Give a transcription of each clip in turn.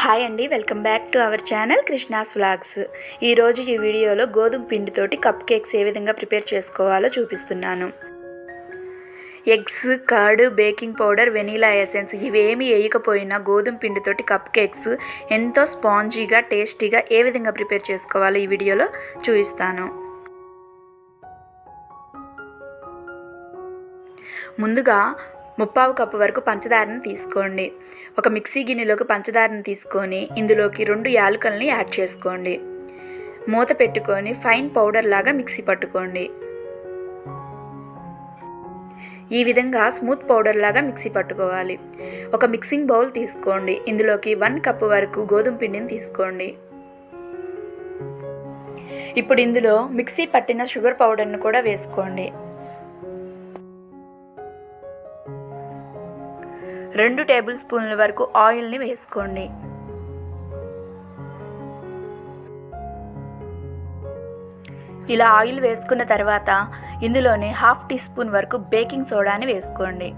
Hi అండి, welcome back to our channel Krishna's vlogs. ఈరోజు ఈ వీడియోలో గోధుమ పిండితోటి కప్ కేక్స్ ఏ విధంగా ప్రిపేర్ చేసుకోవాలో చూపిస్తున్నాను. Eggs, curd, baking powder, vanilla essence ఇవేమీ వేయకపోయినా గోధుమ పిండితోటి కప్ కేక్స్ ఎంతో స్పాంజీగా, టేస్టీగా ఏ విధంగా ప్రిపేర్ చేసుకోవాలో ఈ వీడియోలో చూపిస్తాను. ముందుగా 3/4 కప్పు వరకు పంచదారను తీసుకోండి. ఒక మిక్సీ గిన్నెలోకి పంచదారను తీసుకొని ఇందులోకి 2 యాలకులను యాడ్ చేసుకోండి. మూత పెట్టుకొని ఫైన్ పౌడర్ లాగా మిక్సీ పట్టుకోండి. ఈ విధంగా స్మూత్ పౌడర్ లాగా మిక్సీ పట్టుకోవాలి. ఒక మిక్సింగ్ బౌల్ తీసుకోండి. ఇందులోకి 1 కప్పు వరకు గోధుమ పిండిని తీసుకోండి. ఇప్పుడు ఇందులో మిక్సీ పట్టిన షుగర్ పౌడర్ను కూడా వేసుకోండి. 2 టేబుల్ స్పూన్ల వరకు ఆయిల్ని వేసుకోండి. ఇలా ఆయిల్ వేసుకున్న తర్వాత ఇందులోనే 1/2 టీ స్పూన్ వరకు బేకింగ్ సోడాని వేసుకోండి.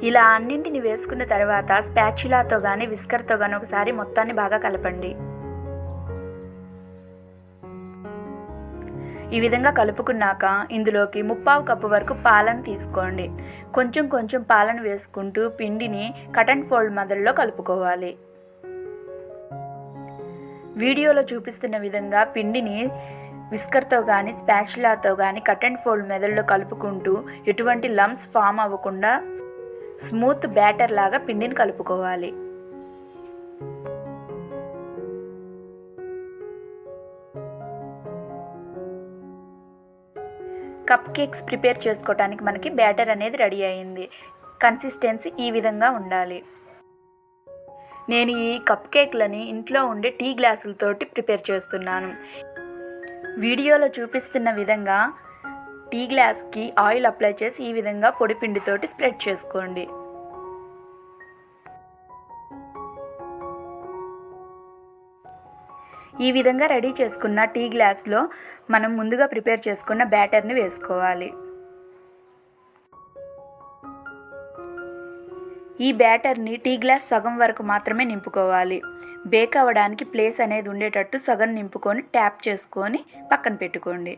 ఇలా అన్నింటిని వేసుకున్న తర్వాత స్పాచులాతో కానీ విస్కర్తో కానీ ఒకసారి మొత్తాన్ని బాగా కలపండి. ఈ విధంగా కలుపుకున్నాక ఇందులోకి 3/4 కప్పు వరకు పాలను తీసుకోండి. కొంచెం పాలను వేసుకుంటూ పిండిని కట్ అండ్ ఫోల్డ్ మెథడ్లో కలుపుకోవాలి. వీడియోలో చూపిస్తున్న విధంగా పిండిని విస్కర్తో కానీ స్పాచులాతో కానీ కట్ అండ్ ఫోల్డ్ మెథడ్లో కలుపుకుంటూ ఎటువంటి లంప్స్ ఫామ్ అవ్వకుండా స్మూత్ బ్యాటర్ లాగా పిండిని కలుపుకోవాలి. కప్ కేక్స్ ప్రిపేర్ చేసుకోవడానికి మనకి బ్యాటర్ అనేది రెడీ అయింది. కన్సిస్టెన్సీ ఈ విధంగా ఉండాలి. నేను ఈ కప్ కేక్లని ఇంట్లో ఉండే టీ గ్లాసులతోటి ప్రిపేర్ చేస్తున్నాను. వీడియోలో చూపిస్తున్న విధంగా టీ గ్లాస్కి ఆయిల్ అప్లై చేసి ఈ విధంగా పొడి పిండితోటి స్ప్రెడ్ చేసుకోండి. ఈ విధంగా రెడీ చేసుకున్న టీ గ్లాస్లో మనం ముందుగా ప్రిపేర్ చేసుకున్న బ్యాటర్ని వేసుకోవాలి. ఈ బ్యాటర్ని టీ గ్లాస్ సగం వరకు మాత్రమే నింపుకోవాలి. బేక్ అవ్వడానికి ప్లేస్ అనేది ఉండేటట్టు సగం నింపుకొని ట్యాప్ చేసుకొని పక్కన పెట్టుకోండి.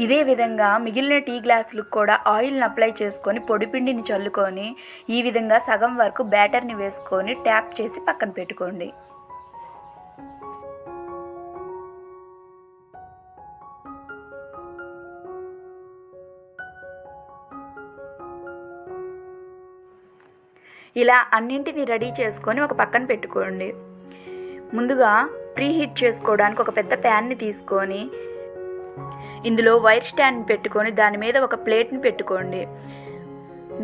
ఇదే విధంగా మిగిలిన టీ గ్లాసులకు కూడా ఆయిల్ని అప్లై చేసుకొని పొడిపిండిని చల్లుకొని ఈ విధంగా సగం వరకు బ్యాటర్ని వేసుకొని ట్యాప్ చేసి పక్కన పెట్టుకోండి. ఇలా అన్నింటిని రెడీ చేసుకొని ఒక పక్కన పెట్టుకోండి. ముందుగా ప్రీహీట్ చేసుకోవడానికి ఒక పెద్ద ప్యాన్ని తీసుకొని ఇందులో వైర్ స్టాండ్ పెట్టుకొని దాని మీద ఒక ప్లేట్ని పెట్టుకోండి.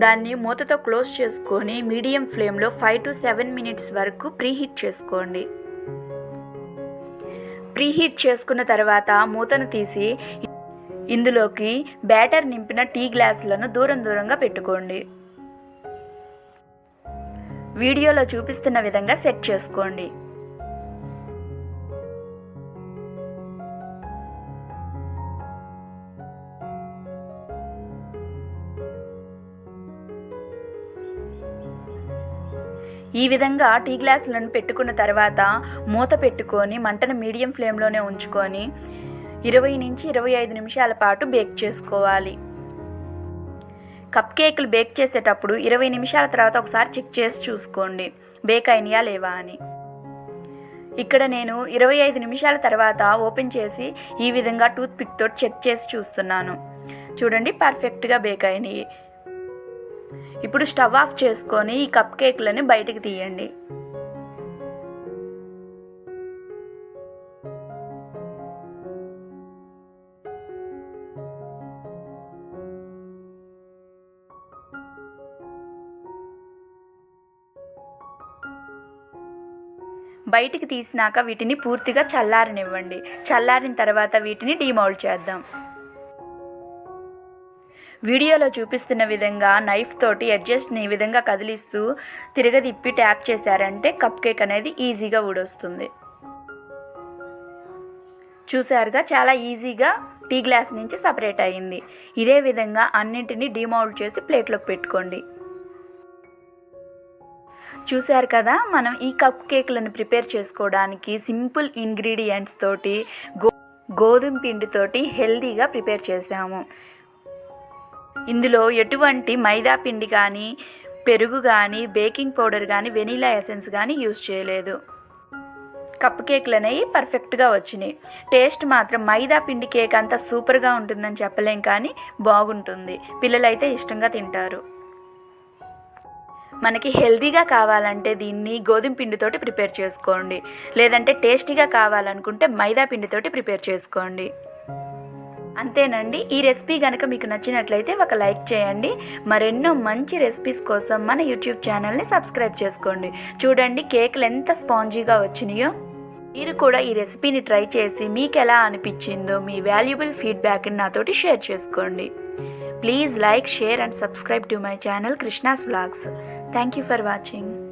దాన్ని మూతతో క్లోజ్ చేసుకొని మీడియం ఫ్లేమ్లో 5 to 7 మినిట్స్ వరకు ప్రీహీట్ చేసుకోండి. ప్రీహీట్ చేసుకున్న తర్వాత మూతను తీసి ఇందులోకి బ్యాటర్ నింపిన టీ గ్లాసులను దూరంగా పెట్టుకోండి. వీడియోలో చూపిస్తున్న విధంగా సెట్ చేసుకోండి. ఈ విధంగా టీ గ్లాసులను పెట్టుకున్న తర్వాత మూత పెట్టుకొని మంటను మీడియం ఫ్లేమ్లోనే ఉంచుకొని 20 నుంచి 25 నిమిషాల పాటు బేక్ చేసుకోవాలి. కప్ కేకులు బేక్ చేసేటప్పుడు 20 నిమిషాల తర్వాత ఒకసారి చెక్ చేసి చూసుకోండి బేక్ అయినాయా లేవా అని. ఇక్కడ నేను 25 నిమిషాల తర్వాత ఓపెన్ చేసి ఈ విధంగా టూత్ పిక్ తోటి చెక్ చేసి చూస్తున్నాను. చూడండి, పర్ఫెక్ట్గా బేక్ అయినాయి. ఇప్పుడు స్టవ్ ఆఫ్ చేసుకొని ఈ కప్ కేక్లని బయటికి తీయండి. బయటికి తీసినాక వీటిని పూర్తిగా చల్లారనివ్వండి. చల్లారిన తర్వాత వీటిని డీమౌల్డ్ చేద్దాం. వీడియోలో చూపిస్తున్న విధంగా నైఫ్ తోటి ఎడ్జెస్ట్ని ఈ విధంగా కదిలిస్తూ తిరగదిప్పి ట్యాప్ చేశారంటే కప్ కేక్ అనేది ఈజీగా ఊడొస్తుంది. చూసారుగా చాలా ఈజీగా టీ గ్లాస్ నుంచి సపరేట్ అయ్యింది. ఇదే విధంగా అన్నింటినీ డిమౌల్డ్ చేసి ప్లేట్లోకి పెట్టుకోండి. చూశారు కదా, మనం ఈ కప్ కేక్లను ప్రిపేర్ చేసుకోవడానికి సింపుల్ ఇంగ్రీడియంట్స్ తోటి గోధుమ పిండితోటి హెల్తీగా ప్రిపేర్ చేసాము. ఇందులో ఎటువంటి మైదా పిండి కానీ, పెరుగు కానీ, బేకింగ్ పౌడర్ కానీ, వెనీలా ఎసెన్స్ కానీ యూజ్ చేయలేదు. కప్ కేక్లు అనేవి పర్ఫెక్ట్గా వచ్చినాయి. టేస్ట్ మాత్రం మైదా పిండి కేక్ అంతా సూపర్గా ఉంటుందని చెప్పలేం, కానీ బాగుంటుంది. పిల్లలైతే ఇష్టంగా తింటారు. మనకి హెల్తీగా కావాలంటే దీన్ని గోధుమ పిండితోటి ప్రిపేర్ చేసుకోండి, లేదంటే టేస్టీగా కావాలనుకుంటే మైదా పిండితోటి ప్రిపేర్ చేసుకోండి. అంతేనండి. ఈ రెసిపీ కనుక మీకు నచ్చినట్లయితే ఒక లైక్ చేయండి. మరెన్నో మంచి రెసిపీస్ కోసం మన యూట్యూబ్ ఛానల్ని సబ్స్క్రైబ్ చేసుకోండి. చూడండి కేకులు ఎంత స్పాంజీగా వచ్చినాయో. మీరు కూడా ఈ రెసిపీని ట్రై చేసి మీకు ఎలా అనిపించిందో మీ వాల్యుబుల్ ఫీడ్బ్యాక్ని నాతోటి షేర్ చేసుకోండి. Please like, share and subscribe to my channel Krishna's Vlogs. Thank you for watching.